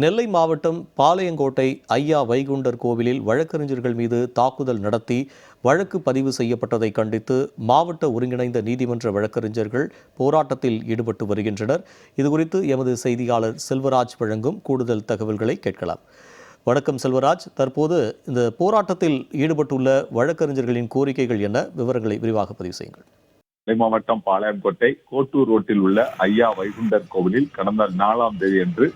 நெல்லை மாவட்டம் பாளையங்கோட்டை ஐயா வைகுண்டர் கோவிலில் வழக்கறிஞர்கள் மீது தாக்குதல் நடத்தி வழக்கு பதிவு செய்யப்பட்டதை கண்டித்து மாவட்ட ஒருங்கிணைந்த நீதிமன்ற வழக்கறிஞர்கள் போராட்டத்தில் ஈடுபட்டு வருகின்றனர். இதுகுறித்து எமது செய்தியாளர் செல்வராஜ் வழங்கும் கூடுதல் தகவல்களை கேட்கலாம். வணக்கம் செல்வராஜ், தற்போது இந்த போராட்டத்தில் ஈடுபட்டுள்ள வழக்கறிஞர்களின் கோரிக்கைகள் என்ன? விவரங்களை விரிவாக பதிவு செய்யுங்கள். நெல்லை மாவட்டம் பாளையங்கோட்டை கோட்டூர் ரோட்டில் உள்ள ஐயா வைகுண்டர் கோவிலில் கடந்த 4ஆம் தேதி அன்று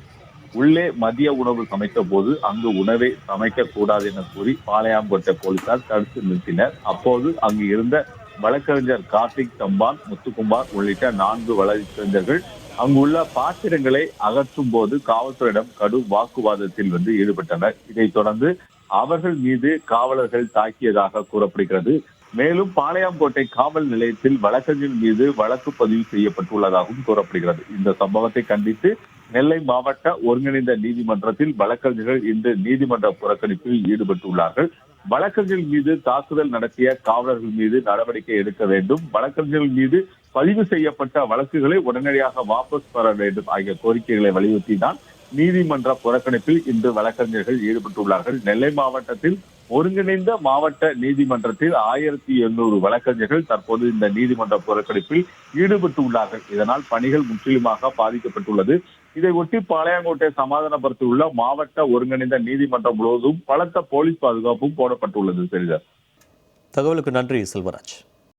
உள்ளே மதிய உணவு சமைத்த போது அங்கு உணவை சமைக்க கூடாது என கூறி பாளையங்கோட்டை போலீசார் தடுத்து நிறுத்தினர். அப்போது அங்கு இருந்த வழக்கறிஞர் கார்த்திக் தம்பான், முத்துக்குமார் உள்ளிட்ட 4 வழக்கறிஞர்கள் அங்குள்ள பாத்திரங்களை அகற்றும் போது காவல்துறையிடம் கடும் வாக்குவாதத்தில் ஈடுபட்டனர். இதைத் தொடர்ந்து அவர்கள் மீது காவலர்கள் தாக்கியதாக கூறப்படுகிறது. மேலும் பாளையங்கோட்டை காவல் நிலையத்தில் வழக்கறிஞர் மீது வழக்கு பதிவு செய்யப்பட்டுள்ளதாகவும் கூறப்படுகிறது. இந்த சம்பவத்தை கண்டித்து நெல்லை மாவட்ட ஒருங்கிணைந்த நீதிமன்றத்தில் வழக்கறிஞர்கள் இன்று நீதிமன்ற புறக்கணிப்பில் ஈடுபட்டுள்ளார்கள். வழக்கறிஞர்கள் மீது தாக்குதல் நடத்திய காவலர்கள் மீது நடவடிக்கை எடுக்க வேண்டும், வழக்கறிஞர்கள் மீது பதிவு செய்யப்பட்ட வழக்குகளை உடனடியாக வாபஸ் பெற வேண்டும் ஆகிய கோரிக்கைகளை வலியுறுத்திதான் நீதிமன்ற புறக்கணிப்பில் இன்று வழக்கறிஞர்கள் ஈடுபட்டுள்ளார்கள். நெல்லை மாவட்டத்தில் ஒருங்கிணைந்த மாவட்ட நீதிமன்றத்தில் 1800 வழக்கறிஞர்கள் தற்போது இந்த நீதிமன்ற புறக்கணிப்பில் ஈடுபட்டுள்ளார்கள். இதனால் பணிகள் முற்றிலுமாக பாதிக்கப்பட்டுள்ளது. இதை ஒட்டி பாளையங்கோட்டை சமாதானப்படுத்தியுள்ள உள்ள மாவட்ட ஒருங்கிணைந்த நீதிமன்றம் முழுவதும் பலத்த போலீஸ் பாதுகாப்பும் போடப்பட்டுள்ளது. தகவலுக்கு நன்றி செல்வராஜ்.